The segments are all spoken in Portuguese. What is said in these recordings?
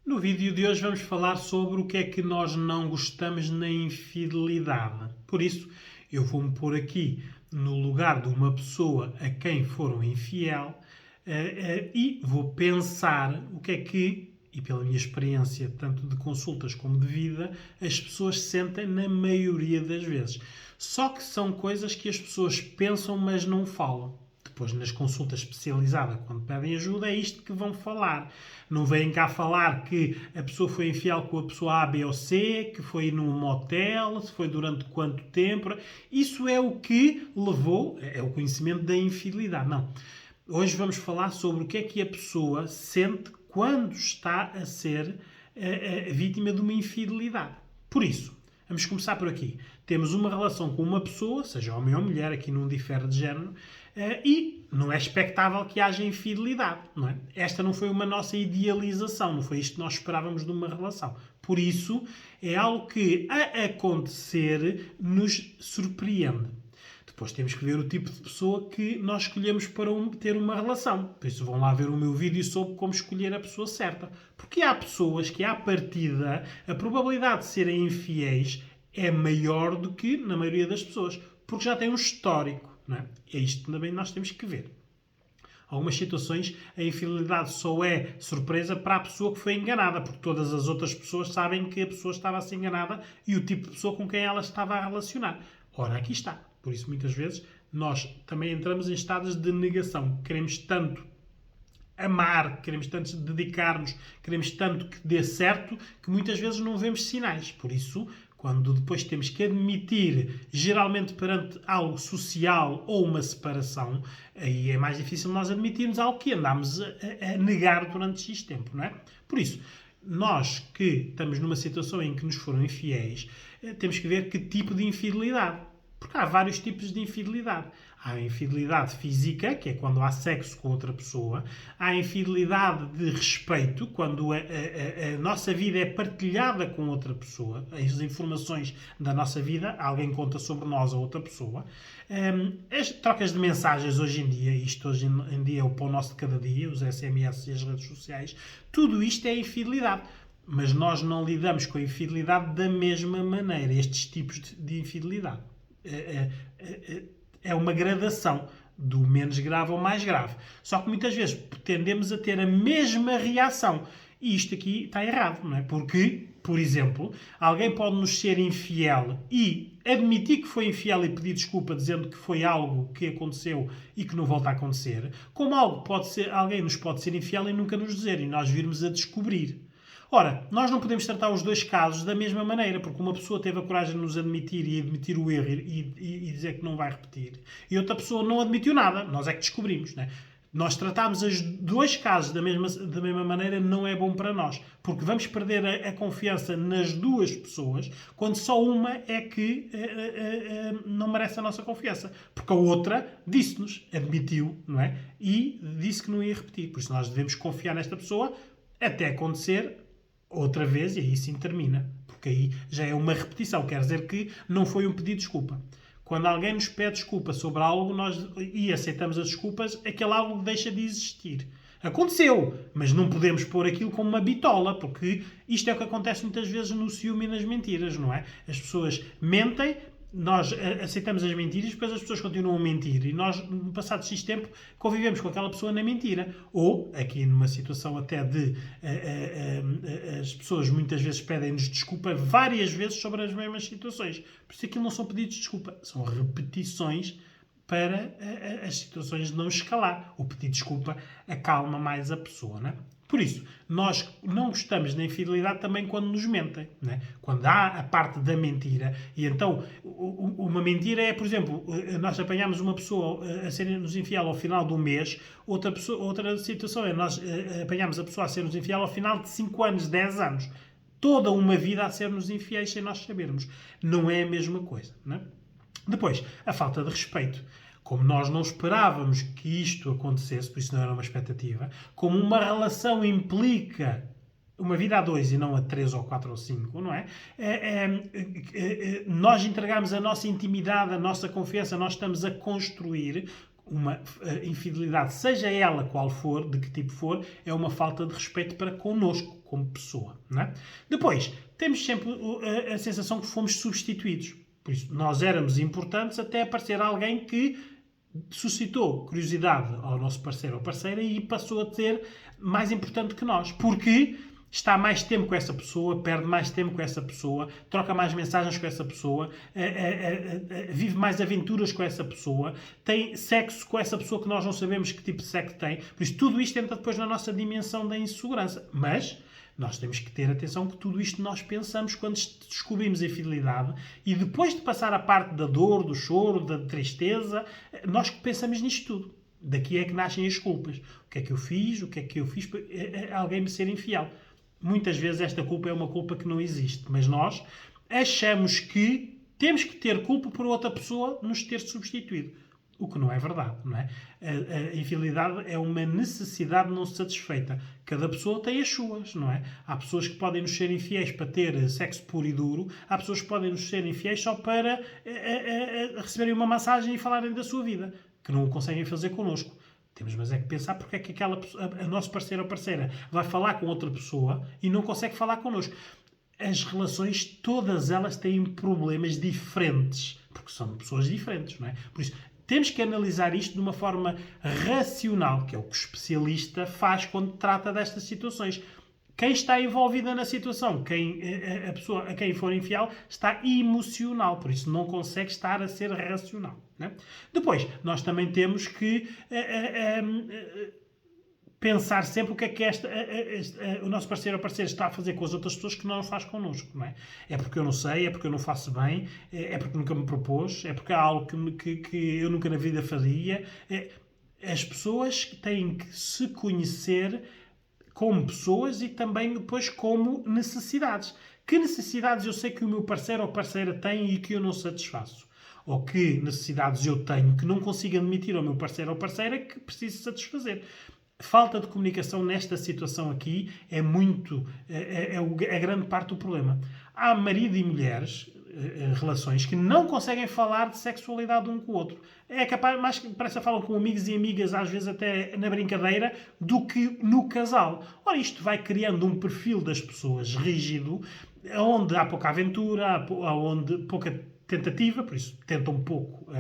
No vídeo de hoje vamos falar sobre o que é que nós não gostamos na infidelidade. Por isso, eu vou-me pôr aqui no lugar de uma pessoa a quem foram infiel e vou pensar o que é que, e pela minha experiência tanto de consultas como de vida, as pessoas sentem na maioria das vezes. Só que são coisas que as pessoas pensam, mas não falam. Depois, nas consultas especializadas, quando pedem ajuda, é isto que vão falar. Não vêm cá falar que a pessoa foi infiel com a pessoa A, B ou C, que foi num motel, se foi durante quanto tempo. Isso é o que levou, é o conhecimento da infidelidade. Não. Hoje vamos falar sobre o que é que a pessoa sente quando está a ser a vítima de uma infidelidade. Por isso, vamos começar por aqui. Temos uma relação com uma pessoa, seja homem ou mulher, aqui não difere de género, e não é expectável que haja infidelidade, não é? Esta não foi uma nossa idealização, não foi isto que nós esperávamos de uma relação. Por isso, é algo que, a acontecer, nos surpreende. Depois temos que ver o tipo de pessoa que nós escolhemos para ter uma relação. Por isso vão lá ver o meu vídeo sobre como escolher a pessoa certa. Porque há pessoas que, à partida, a probabilidade de serem infiéis é maior do que na maioria das pessoas. Porque já têm um histórico. Não é? É isto que também nós temos que ver. Algumas situações, a infidelidade só é surpresa para a pessoa que foi enganada, porque todas as outras pessoas sabem que a pessoa estava a ser enganada e o tipo de pessoa com quem ela estava a relacionar. Ora, aqui está. Por isso, muitas vezes, nós também entramos em estados de negação. Queremos tanto amar, queremos tanto dedicar-nos, queremos tanto que dê certo, que muitas vezes não vemos sinais. Por isso, quando depois temos que admitir, geralmente perante algo social ou uma separação, aí é mais difícil nós admitirmos algo que andámos a negar durante X tempo, não é? Por isso, nós que estamos numa situação em que nos foram infiéis, temos que ver que tipo de infidelidade. Porque há vários tipos de infidelidade. Há a infidelidade física, que é quando há sexo com outra pessoa. Há a infidelidade de respeito, quando a nossa vida é partilhada com outra pessoa. As informações da nossa vida, alguém conta sobre nós a outra pessoa. As trocas de mensagens hoje em dia, isto hoje em dia é o pão nosso de cada dia, os SMS e as redes sociais, tudo isto é infidelidade. Mas nós não lidamos com a infidelidade da mesma maneira, estes tipos de infidelidade. É uma gradação do menos grave ao mais grave. Só que muitas vezes tendemos a ter a mesma reação. E isto aqui está errado, não é? Porque, por exemplo, alguém pode nos ser infiel e admitir que foi infiel e pedir desculpa dizendo que foi algo que aconteceu e que não volta a acontecer, como alguém nos pode ser infiel e nunca nos dizer, e nós virmos a descobrir. Ora, nós não podemos tratar os dois casos da mesma maneira, porque uma pessoa teve a coragem de nos admitir e admitir o erro e dizer que não vai repetir, e outra pessoa não admitiu nada, nós é que descobrimos, não é? Nós tratarmos os dois casos da mesma maneira não é bom para nós, porque vamos perder a confiança nas duas pessoas quando só uma é que não merece a nossa confiança, porque a outra disse-nos, admitiu, não é? E disse que não ia repetir, por isso nós devemos confiar nesta pessoa até acontecer outra vez, e aí sim termina. Porque aí já é uma repetição. Quer dizer que não foi um pedido de desculpa. Quando alguém nos pede desculpa sobre algo e aceitamos as desculpas, aquele algo deixa de existir. Aconteceu, mas não podemos pôr aquilo como uma bitola, porque isto é o que acontece muitas vezes no ciúme e nas mentiras, não é? As pessoas mentem, nós aceitamos as mentiras, depois as pessoas continuam a mentir e nós, no passado X tempo, convivemos com aquela pessoa na mentira. Ou, aqui numa situação até de as pessoas muitas vezes pedem-nos desculpa várias vezes sobre as mesmas situações. Por isso aquilo não são pedidos de desculpa, são repetições para as situações de não escalar. O pedir desculpa acalma mais a pessoa, não é? Por isso, nós não gostamos da infidelidade também quando nos mentem, não é? Quando há a parte da mentira. E então, uma mentira é, por exemplo, nós apanhamos uma pessoa a ser-nos infiel ao final do mês, outra situação é nós apanhamos a pessoa a ser-nos infiel ao final de 5 anos, 10 anos. Toda uma vida a ser-nos infiéis sem nós sabermos. Não é a mesma coisa, não é? Depois, a falta de respeito. Como nós não esperávamos que isto acontecesse, por isso não era uma expectativa, como uma relação implica uma vida a 2 e não a 3 ou 4 ou 5, não é? Nós entregamos a nossa intimidade, a nossa confiança, nós estamos a construir uma infidelidade, seja ela qual for, de que tipo for, é uma falta de respeito para connosco, como pessoa. Não é? Depois, temos sempre a sensação que fomos substituídos. Por isso, nós éramos importantes até aparecer alguém que suscitou curiosidade ao nosso parceiro ou parceira e passou a ser mais importante que nós. Porque está mais tempo com essa pessoa, perde mais tempo com essa pessoa, troca mais mensagens com essa pessoa, vive mais aventuras com essa pessoa, tem sexo com essa pessoa que nós não sabemos que tipo de sexo tem. Por isso, tudo isto entra depois na nossa dimensão da insegurança. Mas nós temos que ter atenção que tudo isto nós pensamos quando descobrimos a infidelidade e depois de passar a parte da dor, do choro, da tristeza, nós pensamos nisto tudo. Daqui é que nascem as culpas. O que é que eu fiz? O que é que eu fiz para alguém me ser infiel? Muitas vezes esta culpa é uma culpa que não existe, mas nós achamos que temos que ter culpa por outra pessoa nos ter substituído. O que não é verdade, não é? A infidelidade é uma necessidade não satisfeita. Cada pessoa tem as suas, não é? Há pessoas que podem nos ser infiéis para ter sexo puro e duro, há pessoas que podem nos ser infiéis só para receberem uma massagem e falarem da sua vida, que não o conseguem fazer connosco. Temos mas é que pensar porque é que a nosso parceiro ou parceira vai falar com outra pessoa e não consegue falar connosco. As relações, todas elas têm problemas diferentes, porque são pessoas diferentes, não é? Por isso, temos que analisar isto de uma forma racional, que é o que o especialista faz quando trata destas situações. Quem está envolvida na situação, a pessoa a quem for infiel, está emocional, por isso não consegue estar a ser racional. Né? Depois, nós também temos que pensar sempre o que é que o nosso parceiro ou parceira está a fazer com as outras pessoas que não faz connosco. Não é? É porque eu não sei, é porque eu não faço bem, é porque nunca me propôs, é porque há algo que eu nunca na vida faria. As pessoas têm que se conhecer como pessoas e também depois como necessidades. Que necessidades eu sei que o meu parceiro ou parceira tem e que eu não satisfaço? Ou que necessidades eu tenho que não consigo admitir ao meu parceiro ou parceira que preciso satisfazer? Falta de comunicação nesta situação aqui é a grande parte do problema. Há marido e mulheres, relações que não conseguem falar de sexualidade um com o outro. É capaz, mais que parece que falam com amigos e amigas, às vezes até na brincadeira, do que no casal. Ora, isto vai criando um perfil das pessoas rígido, onde há pouca aventura, onde pouca tentativa, por isso tentam pouco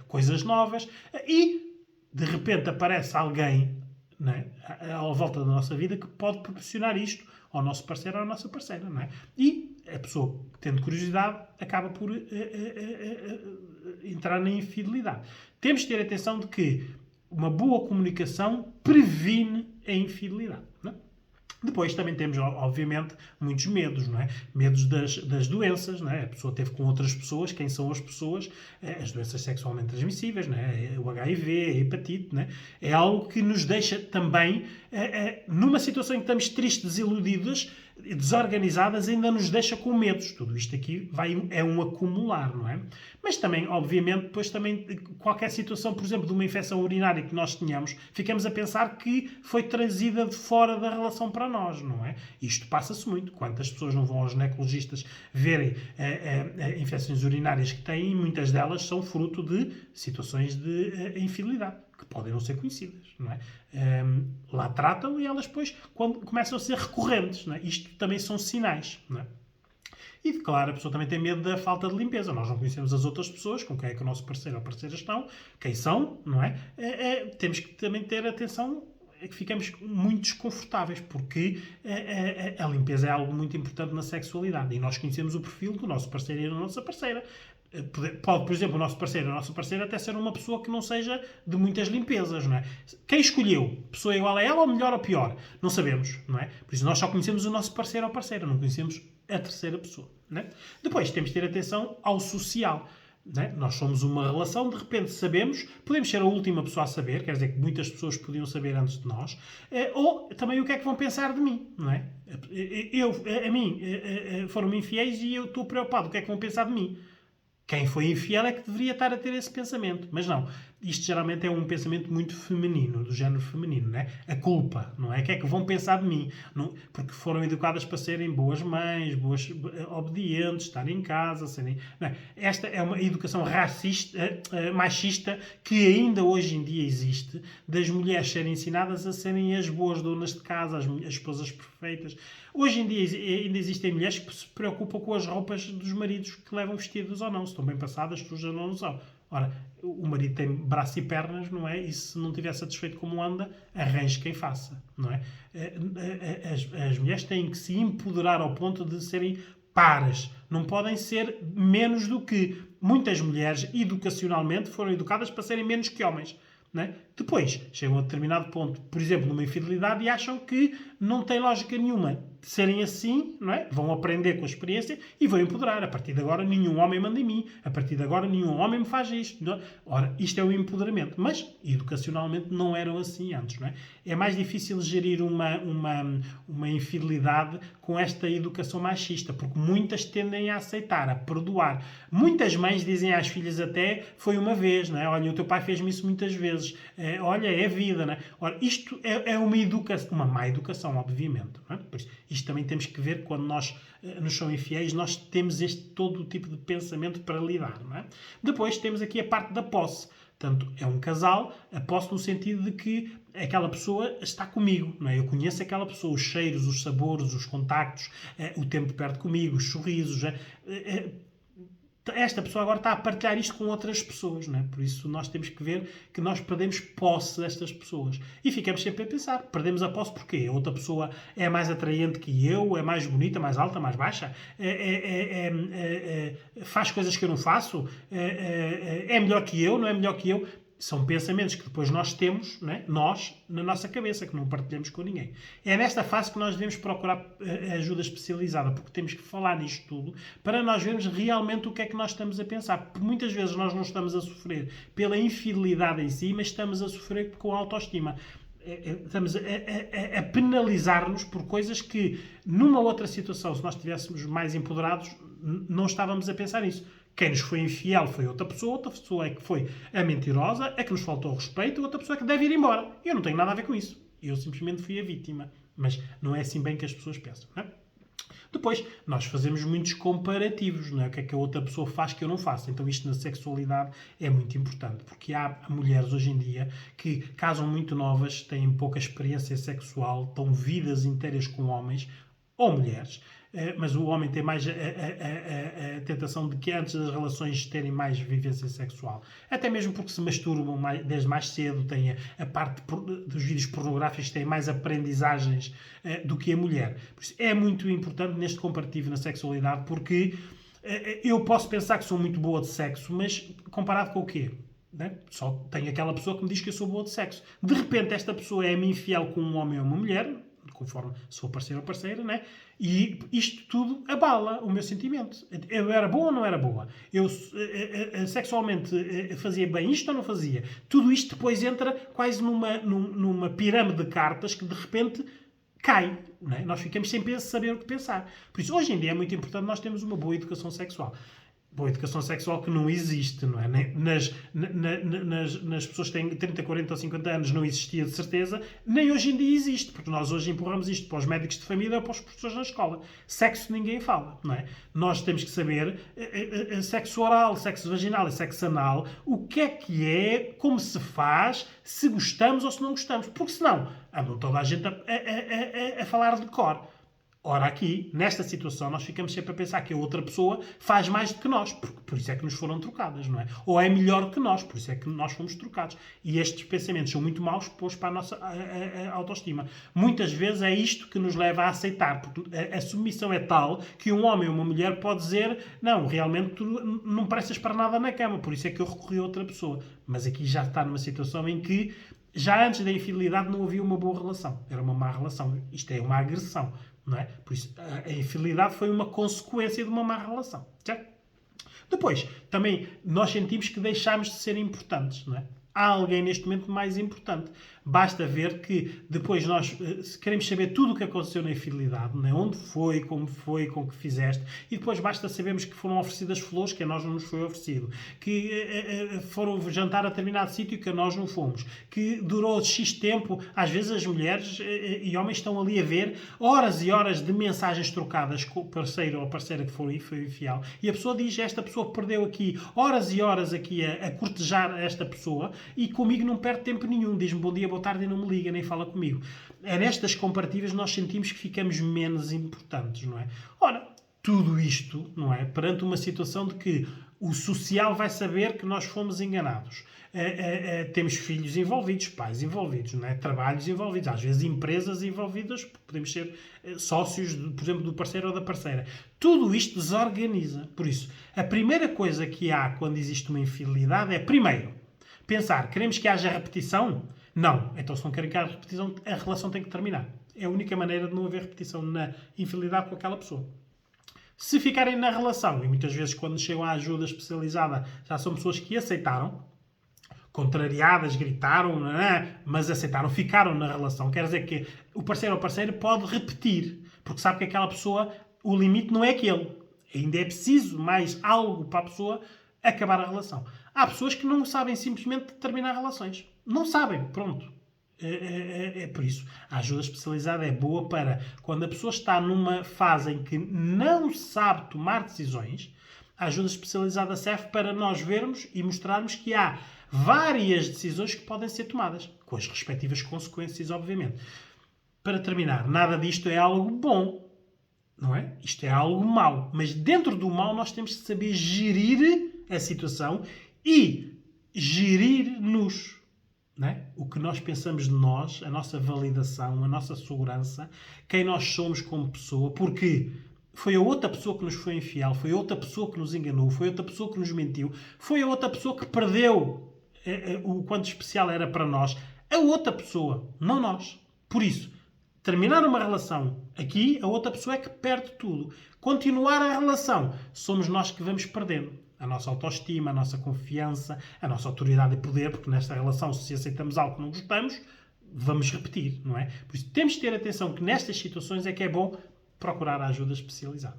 coisas novas, e de repente aparece alguém, não é, à volta da nossa vida que pode proporcionar isto ao nosso parceiro ou à nossa parceira, não é? E a pessoa, tendo curiosidade, acaba por entrar na infidelidade. Temos de ter atenção de que uma boa comunicação previne a infidelidade, não é? Depois também temos, obviamente, muitos medos, não é? Medos das doenças, não é? A pessoa teve com outras pessoas, quem são as pessoas? As doenças sexualmente transmissíveis, não é? O HIV, a hepatite, não é? É algo que nos deixa também, numa situação em que estamos tristes, desiludidos, desorganizadas, ainda nos deixa com medos. Tudo isto aqui é um acumular, não é? Mas também, obviamente, depois também qualquer situação, por exemplo, de uma infecção urinária que nós tenhamos, ficamos a pensar que foi trazida de fora da relação para nós, não é? Isto passa-se muito. Quantas pessoas não vão aos ginecologistas verem infecções urinárias que têm, e muitas delas são fruto de situações de infidelidade, que podem não ser conhecidas, não é? Lá tratam e elas depois, quando começam a ser recorrentes, não é? Isto também são sinais, não é? E, claro, a pessoa também tem medo da falta de limpeza. Nós não conhecemos as outras pessoas, com quem é que o nosso parceiro ou parceira estão, quem são, não é? Temos que também ter atenção que ficamos muito desconfortáveis, porque a limpeza é algo muito importante na sexualidade e nós conhecemos o perfil do nosso parceiro e da nossa parceira. Pode, por exemplo, o nosso parceiro ou a nossa parceira até ser uma pessoa que não seja de muitas limpezas, não é? Quem escolheu? Pessoa igual a ela ou melhor ou pior? Não sabemos, não é? Por isso nós só conhecemos o nosso parceiro ou parceira, não conhecemos a terceira pessoa, não é? Depois temos de ter atenção ao social. Não é? Nós somos uma relação, de repente sabemos, podemos ser a última pessoa a saber, quer dizer que muitas pessoas podiam saber antes de nós, ou também o que é que vão pensar de mim, não é? A mim foram-me infiéis e eu estou preocupado, o que é que vão pensar de mim? Quem foi infiel é que deveria estar a ter esse pensamento, mas não. isto geralmente é um pensamento muito feminino, do género feminino, né? A culpa, não é? O que é que vão pensar de mim? Não, porque foram educadas para serem boas mães, boas, obedientes, estarem em casa, serem... Não é? Esta é uma educação racista, machista, que ainda hoje em dia existe, das mulheres serem ensinadas a serem as boas donas de casa, as esposas perfeitas. Hoje em dia ainda existem mulheres que se preocupam com as roupas dos maridos que levam vestidos ou não, se estão bem passadas, sujas ou não são. Ora, o marido tem braço e pernas, não é? E se não estiver satisfeito como anda, arranje quem faça, não é? As mulheres têm que se empoderar ao ponto de serem pares. Não podem ser menos do que muitas mulheres, educacionalmente, foram educadas para serem menos que homens. Não é? Depois, chegam a determinado ponto, por exemplo, numa infidelidade, e acham que não tem lógica nenhuma de serem assim, não é? Vão aprender com a experiência e vão empoderar. A partir de agora, nenhum homem manda em mim. A partir de agora, nenhum homem me faz isto. Não é? Ora, isto é o empoderamento. Mas, educacionalmente, não eram assim antes, não é? É mais difícil gerir uma infidelidade com esta educação machista, porque muitas tendem a aceitar, a perdoar. Muitas mães dizem às filhas até, foi uma vez, não é? Olha, o teu pai fez-me isso muitas vezes. Olha, é a vida, não é? Ora, isto é uma educação, uma má educação, obviamente. Não é? Por isso, isto também temos que ver quando nós nos são infiéis, nós temos todo o tipo de pensamento para lidar. Não é? Depois temos aqui a parte da posse. Portanto, é um casal, a posse no sentido de que aquela pessoa está comigo, não é? Eu conheço aquela pessoa, os cheiros, os sabores, os contactos, o tempo perto comigo, os sorrisos. Esta pessoa agora está a partilhar isto com outras pessoas, não é? Por isso nós temos que ver que nós perdemos posse destas pessoas. E ficamos sempre a pensar, perdemos a posse porquê? A outra pessoa é mais atraente que eu, é mais bonita, mais alta, mais baixa, faz coisas que eu não faço, é melhor que eu, não é melhor que eu. São pensamentos que depois nós temos, né? Nós, na nossa cabeça, que não partilhamos com ninguém. É nesta fase que nós devemos procurar ajuda especializada, porque temos que falar nisto tudo para nós vermos realmente o que é que nós estamos a pensar. Porque muitas vezes nós não estamos a sofrer pela infidelidade em si, mas estamos a sofrer com a autoestima. Estamos a penalizar-nos por coisas que, numa outra situação, se nós estivéssemos mais empoderados, não estávamos a pensar nisso. Quem nos foi infiel foi outra pessoa é que foi a mentirosa, a que nos faltou respeito, outra pessoa é que deve ir embora. Eu não tenho nada a ver com isso. Eu simplesmente fui a vítima. Mas não é assim bem que as pessoas pensam, não é? Depois, nós fazemos muitos comparativos, não é? O que é que a outra pessoa faz que eu não faço. Então isto na sexualidade é muito importante, porque há mulheres hoje em dia que casam muito novas, têm pouca experiência sexual, estão vidas inteiras com homens ou mulheres, mas o homem tem mais a tentação de que antes das relações terem mais vivência sexual. Até mesmo porque se masturbam desde mais cedo, têm a parte dos vídeos pornográficos, têm mais aprendizagens do que a mulher. Por isso é muito importante neste comparativo na sexualidade, porque eu posso pensar que sou muito boa de sexo, mas comparado com o quê? Né? Só tenho aquela pessoa que me diz que eu sou boa de sexo. De repente esta pessoa é-me infiel com um homem ou uma mulher, conforme sou parceiro ou parceira, né? E isto tudo abala o meu sentimento. Eu era boa ou não era boa? Eu sexualmente fazia bem isto ou não fazia? Tudo isto depois entra quase numa pirâmide de cartas que de repente cai. Né? Nós ficamos sem saber o que pensar. Por isso, hoje em dia é muito importante nós termos uma boa educação sexual. Boa educação sexual que não existe, não é? Nas pessoas que têm 30, 40 ou 50 anos não existia de certeza, nem hoje em dia existe, porque nós hoje empurramos isto para os médicos de família ou para os professores na escola. Sexo ninguém fala, não é? Nós temos que saber sexo oral, sexo vaginal e sexo anal, o que é, como se faz, se gostamos ou se não gostamos, porque senão andam toda a gente a falar de cor. Ora, aqui, nesta situação, nós ficamos sempre a pensar que a outra pessoa faz mais do que nós, porque por isso é que nos foram trocadas, não é? Ou é melhor que nós, por isso é que nós fomos trocados. E estes pensamentos são muito maus para a nossa autoestima. Muitas vezes é isto que nos leva a aceitar, porque a submissão é tal que um homem ou uma mulher pode dizer não, realmente tu não prestas para nada na cama, por isso é que eu recorri a outra pessoa. Mas aqui já está numa situação em que já antes da infidelidade não havia uma boa relação. Era uma má relação. Isto é uma agressão. Não é? Por isso, a infidelidade foi uma consequência de uma má relação. Certo? Depois, também nós sentimos que deixámos de ser importantes. Não é? Há alguém neste momento mais importante. basta ver que depois nós queremos saber tudo o que aconteceu na infidelidade, né? Onde foi, com o que fizeste, e depois basta sabermos que foram oferecidas flores que a nós não nos foi oferecido, que foram jantar a determinado sítio que a nós não fomos, que durou X tempo. Às vezes as mulheres e homens estão ali a ver horas e horas de mensagens trocadas com o parceiro ou a parceira que foi infiel, e a pessoa diz: esta pessoa perdeu aqui horas e horas aqui a cortejar esta pessoa e comigo não perde tempo nenhum, diz-me bom dia, boa tarde e não me liga, nem fala comigo. É nestas comparativas nós sentimos que ficamos menos importantes, não é? Ora, tudo isto, não é? Perante uma situação de que o social vai saber que nós fomos enganados. Temos filhos envolvidos, pais envolvidos, não é? Trabalhos envolvidos, às vezes empresas envolvidas, podemos ser sócios, por exemplo, do parceiro ou da parceira. Tudo isto desorganiza. Por isso, a primeira coisa que há quando existe uma infidelidade é, primeiro, pensar: queremos que haja repetição? Não. Então, se não querem que haja repetição, a relação tem que terminar. É a única maneira de não haver repetição na infidelidade com aquela pessoa. Se ficarem na relação, e muitas vezes quando chegam à ajuda especializada já são pessoas que aceitaram, contrariadas, gritaram, mas aceitaram, ficaram na relação. Quer dizer que o parceiro ou parceira pode repetir, porque sabe que aquela pessoa, o limite não é aquele. Ainda é preciso mais algo para a pessoa acabar a relação. Há pessoas que não sabem simplesmente terminar relações. Não sabem, pronto. É por isso. A ajuda especializada é boa para quando a pessoa está numa fase em que não sabe tomar decisões. A ajuda especializada serve para nós vermos e mostrarmos que há várias decisões que podem ser tomadas, com as respectivas consequências, obviamente. Para terminar, nada disto é algo bom, não é? Isto é algo mau. Mas dentro do mau nós temos que saber gerir a situação e gerir-nos. Não é? O que nós pensamos de nós, a nossa validação, a nossa segurança, quem nós somos como pessoa, porque foi a outra pessoa que nos foi infiel, foi a outra pessoa que nos enganou, foi a outra pessoa que nos mentiu, foi a outra pessoa que perdeu o quanto especial era para nós, a outra pessoa, não nós. Por isso, terminar uma relação aqui, a outra pessoa é que perde tudo. Continuar a relação, somos nós que vamos perdendo. A nossa autoestima, a nossa confiança, a nossa autoridade e poder, porque nesta relação, se aceitamos algo que não gostamos, vamos repetir, não é? Por isso, temos de ter atenção que nestas situações é que é bom procurar a ajuda especializada.